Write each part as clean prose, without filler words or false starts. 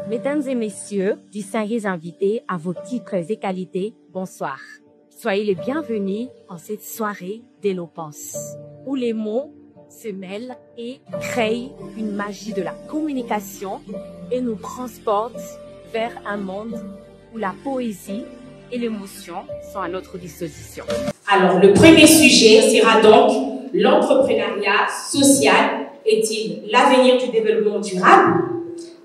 Mesdames et messieurs, distingués invités à vos titres et qualités, bonsoir. Soyez les bienvenus en cette soirée d'éloquence, où les mots se mêlent et créent une magie de la communication et nous transportent vers un monde où la poésie et l'émotion sont à notre disposition. Alors, le premier sujet sera donc l'entrepreneuriat social est-il l'avenir du développement durable?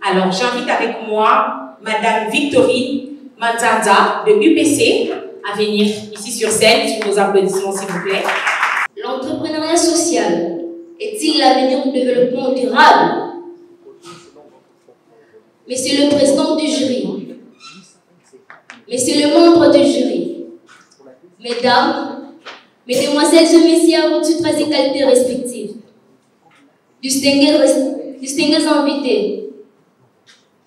Alors, j'invite avec moi Madame Victorine Manzanda de UPC à venir ici sur scène, sur nos applaudissements s'il vous plaît. L'entrepreneuriat social est-il l'avenir du développement durable? Monsieur le président du jury, Messieurs les membres du jury, Mesdames, Mesdemoiselles et Messieurs à vos titres et qualités respectives, distingués invités,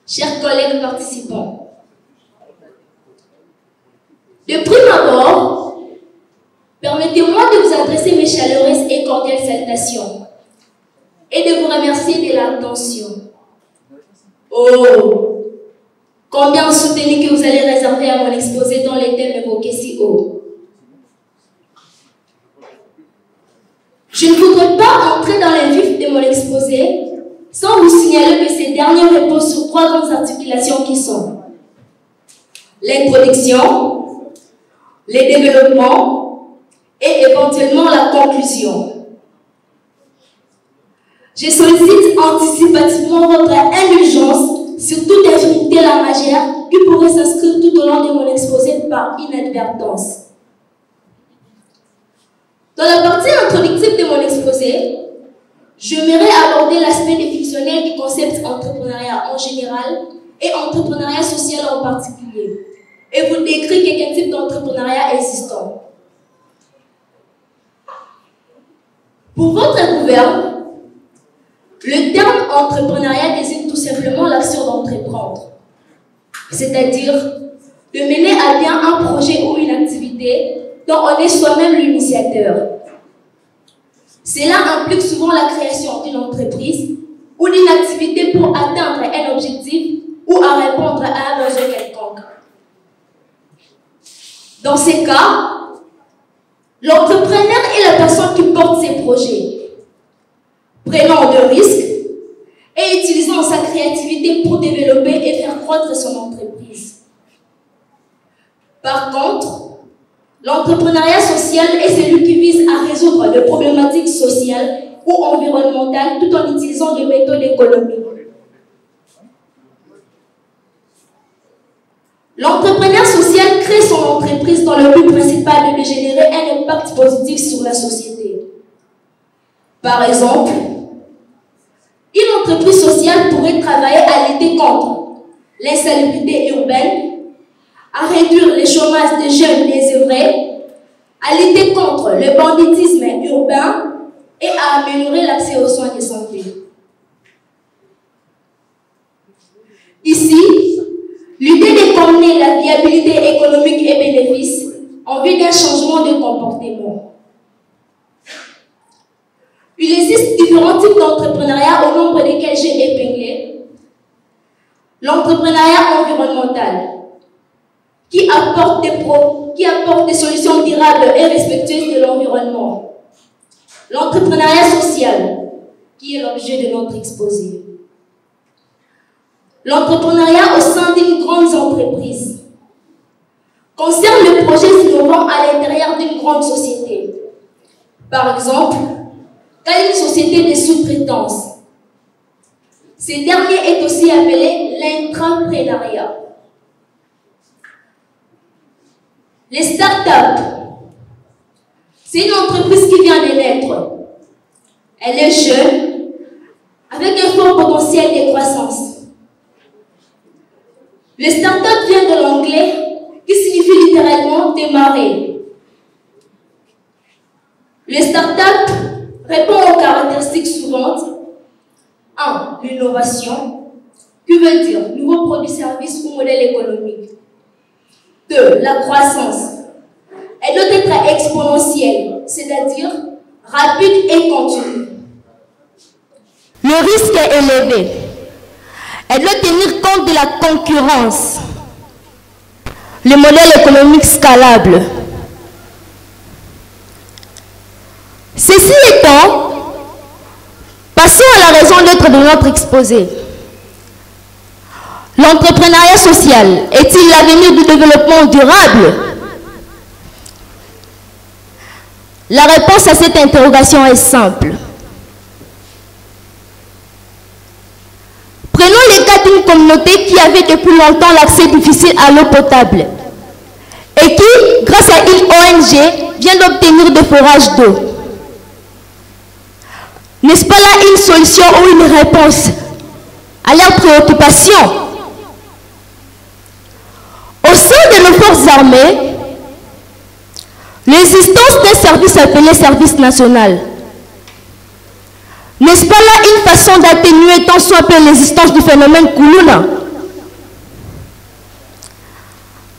chers collègues participants, de prime abord, permettez-moi de vous adresser mes chaleureuses et cordiales salutations et de vous remercier de l'attention. Oh! Combien soutenu que vous allez réserver à mon exposé dans les thèmes évoqués si haut. Je ne voudrais pas entrer dans les vifs de mon exposé sans vous signaler que ces derniers reposent sur trois grandes articulations qui sont l'introduction, les développements et éventuellement la conclusion. Je sollicite anticipativement votre indulgence sur toute infirmité langagière qui pourrait s'inscrire tout au long de mon exposé par inadvertance. Dans la partie introductive de mon exposé, j'aimerais aborder l'aspect définitionnel du concept entrepreneuriat en général et entrepreneuriat social en particulier, et vous décrire quelques types d'entrepreneuriat existants. Pour votre gouverne, le terme entrepreneuriat désigne tout simplement l'action d'entreprendre, c'est-à-dire de mener à bien un projet ou une activité dont on est soi-même l'initiateur. Cela implique souvent la création d'une entreprise ou d'une activité pour atteindre un objectif ou à répondre à un besoin quelconque. Dans ces cas, l'entrepreneur est la personne qui porte ses projets, prenant de risques et utilisant sa créativité pour développer et faire croître son entreprise. Par contre, l'entrepreneuriat social est celui qui vise à résoudre des problématiques sociales ou environnementales tout en utilisant des méthodes économiques. L'entrepreneur social crée son entreprise dans le but principal de générer un impact positif sur la société. Par exemple, une entreprise sociale pourrait travailler à lutter contre l'insalubrité urbaine, à réduire le chômage des jeunes désœuvrés, à lutter contre le banditisme urbain et à améliorer l'accès aux soins de santé. Ici, l'idée de combiner la viabilité économique et bénéfices en vue d'un changement de comportement. Il existe différents types d'entrepreneuriat au nombre desquels j'ai épinglé. L'entrepreneuriat environnemental, qui apporte des solutions durables et respectueuses de l'environnement. L'entrepreneuriat social, qui est l'objet de notre exposé. L'entrepreneuriat au sein d'une grande entreprise concerne le projet innovant à l'intérieur d'une grande société. Par exemple, quelle une société de sous-traitance. Ce dernier est aussi appelé l'intrapreneuriat. Les startups, c'est une entreprise qui vient de naître. Elle est jeune, avec un fort potentiel de croissance. Les startups viennent de l'anglais, qui signifie littéralement démarrer. Les startups répondent aux caractéristiques suivantes. 1. L'innovation, qui veut dire nouveau produit, service ou modèle économique. 2. La croissance. Elle doit être exponentielle, c'est-à-dire rapide et continue. Le risque est élevé. Elle doit tenir compte de la concurrence, le modèle économique scalable. Ceci étant, passons à la raison d'être de notre exposé. L'entrepreneuriat social est-il l'avenir du développement durable? La réponse à cette interrogation est simple. Prenons le cas d'une communauté qui avait depuis longtemps l'accès difficile à l'eau potable et qui, grâce à une ONG, vient d'obtenir des forages d'eau. N'est-ce pas là une solution ou une réponse à leurs préoccupations? Au sein de nos forces armées, l'existence d'un service appelé service national, n'est-ce pas là une façon d'atténuer tant soit peu l'existence du phénomène Koulouna?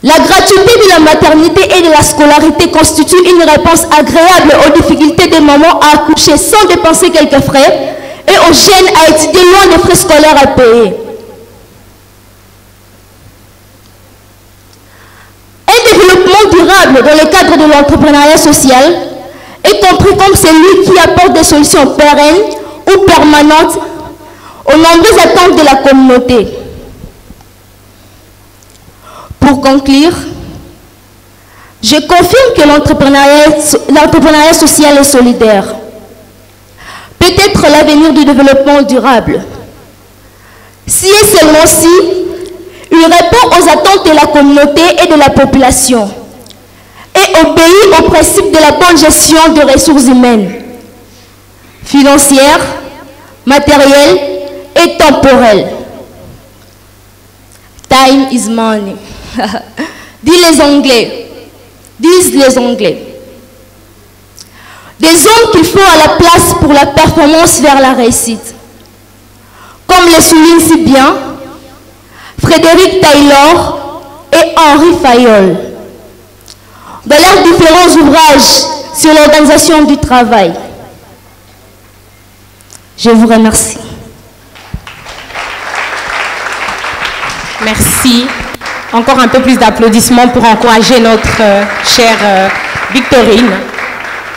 La gratuité de la maternité et de la scolarité constitue une réponse agréable aux difficultés des mamans à accoucher sans dépenser quelques frais et aux jeunes à étudier loin des frais scolaires à payer. Un développement durable dans le cadre de l'entrepreneuriat social est compris comme celui qui apporte des solutions pérennes ou permanentes aux nombreuses attentes de la communauté. Pour conclure, je confirme que l'entrepreneuriat social et solidaire peut être l'avenir du développement durable. Si et seulement si, il répond aux attentes de la communauté et de la population et obéit au principe de la bonne gestion des ressources humaines, financières, matérielles et temporelles. Time is money. Disent les Anglais. Des hommes qu'il faut à la place pour la performance vers la réussite. Comme le souligne si bien Frédéric Taylor et Henri Fayol dans leurs différents ouvrages sur l'organisation du travail. Je vous remercie. Merci. Encore un peu plus d'applaudissements pour encourager notre chère Victorine.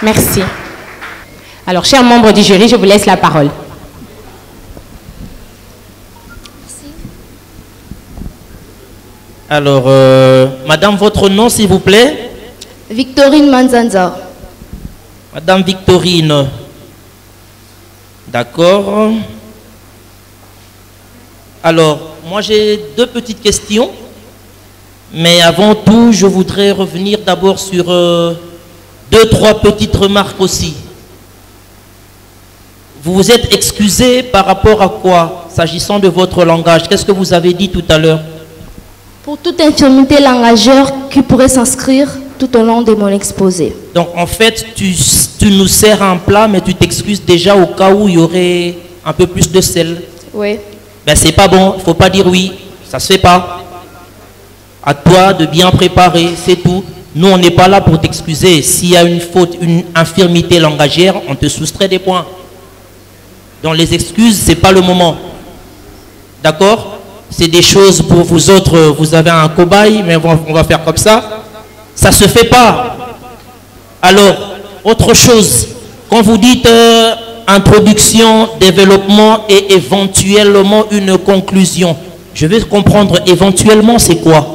Merci. Alors, chers membres du jury, je vous laisse la parole. Alors, madame, votre nom, s'il vous plaît? Victorine Manzanza. Madame Victorine. D'accord. Alors, moi, j'ai deux petites questions. Mais avant tout, je voudrais revenir d'abord sur deux, trois petites remarques aussi. Vous vous êtes excusé par rapport à quoi, s'agissant de votre langage? Qu'est-ce que vous avez dit tout à l'heure? Pour toute infirmité langagière qui pourrait s'inscrire tout au long de mon exposé. Donc en fait, tu nous sers un plat, mais tu t'excuses déjà au cas où il y aurait un peu plus de sel. Oui. Ben c'est pas bon, il ne faut pas dire oui, ça se fait pas. À toi de bien préparer, c'est tout. Nous, on n'est pas là pour t'excuser. S'il y a une faute, une infirmité langagière, on te soustrait des points. Donc les excuses, ce n'est pas le moment. D'accord? C'est des choses pour vous autres, vous avez un cobaye, mais on va faire comme ça. Ça ne se fait pas. Alors, autre chose, quand vous dites introduction, développement et éventuellement une conclusion, je veux comprendre éventuellement c'est quoi?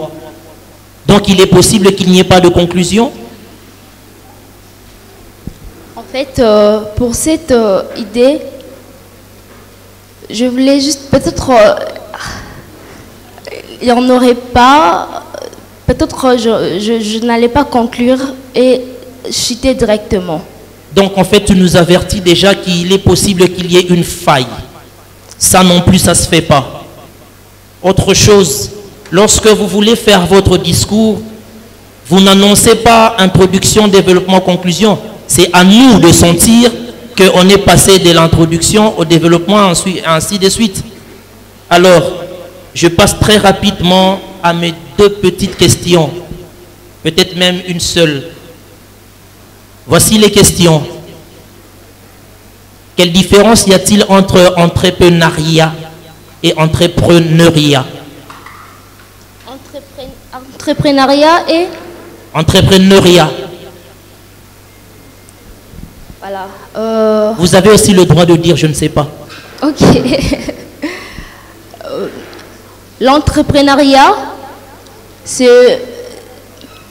Donc il est possible qu'il n'y ait pas de conclusion? En fait, pour cette idée, je voulais juste peut-être... il n'y en aurait pas... Peut-être je n'allais pas conclure et chuter directement. Donc en fait, tu nous avertis déjà qu'il est possible qu'il y ait une faille. Ça non plus, ça ne se fait pas. Autre chose, lorsque vous voulez faire votre discours, vous n'annoncez pas introduction, développement, conclusion. C'est à nous de sentir qu'on est passé de l'introduction au développement, ainsi de suite. Alors, je passe très rapidement à mes deux petites questions, peut-être même une seule. Voici les questions. Quelle différence y a-t-il entre entrepreneuriat et entrepreneuriat? Entrepreneuriat et... Entrepreneuriat. Voilà. Vous avez aussi le droit de dire je ne sais pas. Ok. L'entrepreneuriat, c'est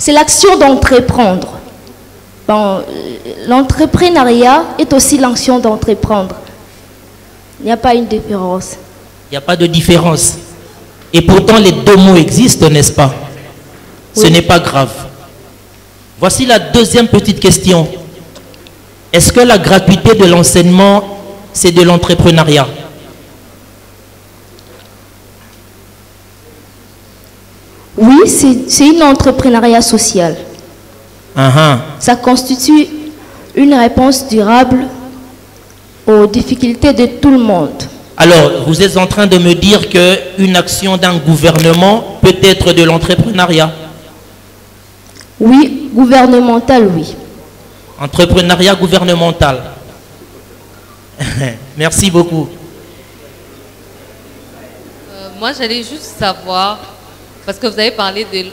l'action d'entreprendre. Bon, l'entrepreneuriat est aussi l'action d'entreprendre. Il n'y a pas une différence. Il n'y a pas de différence. Et pourtant, les deux mots existent, n'est-ce pas? Ce n'est pas grave. Voici la deuxième petite question. Est-ce que la gratuité de l'enseignement, c'est de l'entrepreneuriat? Oui, c'est une entrepreneuriat social. Ça constitue une réponse durable aux difficultés de tout le monde. Alors, vous êtes en train de me dire qu'une action d'un gouvernement peut être de l'entrepreneuriat? Oui, gouvernemental, oui. Entrepreneuriat gouvernemental. Merci beaucoup. Moi, j'allais juste savoir, parce que vous avez parlé de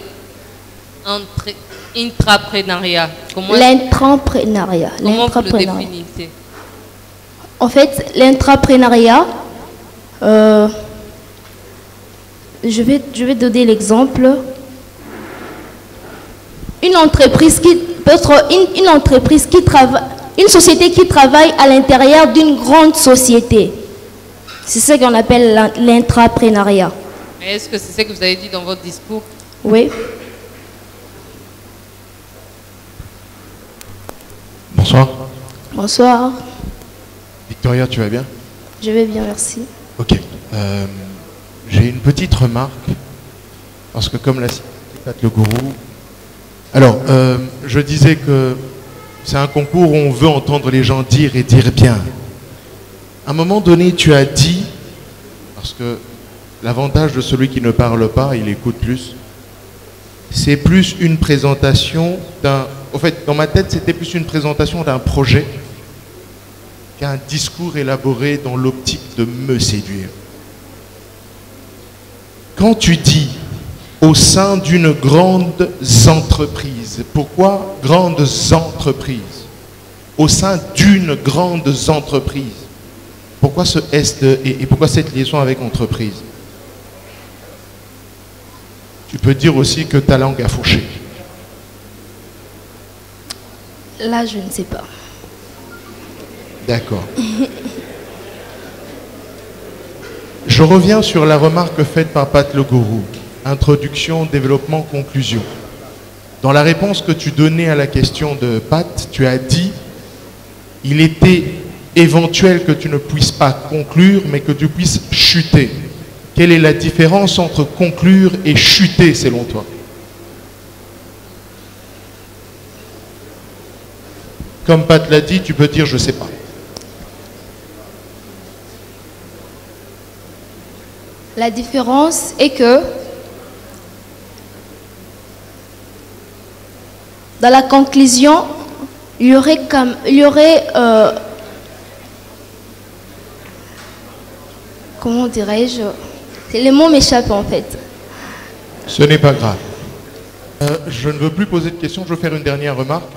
l'intrapreneuriat. L'entrepreneuriat. Comment vous le définissez? En fait, l'intrapreneuriat, je vais donner l'exemple. Une entreprise qui peut être une entreprise qui travaille, une société qui travaille à l'intérieur d'une grande société. C'est ce qu'on appelle l'intrapreneuriat. Est-ce que c'est ce que vous avez dit dans votre discours? Oui. Bonsoir. Bonsoir. Victoria, tu vas bien? Je vais bien, merci. Ok. J'ai une petite remarque, parce que comme l'a cité Pat le Gourou, alors, je disais que c'est un concours où on veut entendre les gens dire et dire bien. À un moment donné, tu as dit, parce que l'avantage de celui qui ne parle pas, il écoute plus, c'est plus une présentation d'un... En fait, dans ma tête, c'était plus une présentation d'un projet qu'un discours élaboré dans l'optique de me séduire. Quand tu dis au sein d'une grande entreprise, pourquoi grandes entreprises? Au sein d'une grande entreprise, pourquoi ce S et pourquoi cette liaison avec entreprise? Tu peux dire aussi que ta langue a fourché. Là, je ne sais pas. D'accord. Je reviens sur la remarque faite par Pat le Gourou. Introduction, développement, conclusion. Dans la réponse que tu donnais à la question de Pat, tu as dit il était éventuel que tu ne puisses pas conclure, mais que tu puisses chuter. Quelle est la différence entre conclure et chuter selon toi? Comme Pat l'a dit, tu peux dire je ne sais pas. La différence est que dans la conclusion, il y aurait comment dirais-je? Les mots m'échappent en fait. Ce n'est pas grave. Je ne veux plus poser de questions, je veux faire une dernière remarque.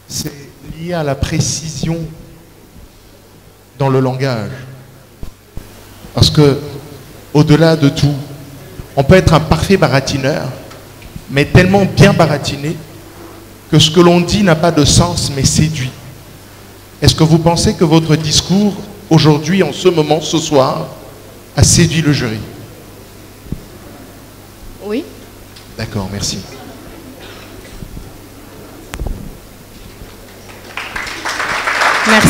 C'est lié à la précision dans le langage. Parce que, au-delà de tout, on peut être un parfait baratineur, mais tellement bien baratiné que ce que l'on dit n'a pas de sens, mais séduit. Est-ce que vous pensez que votre discours, aujourd'hui, en ce moment, ce soir, a séduit le jury? Oui. D'accord, merci. Merci.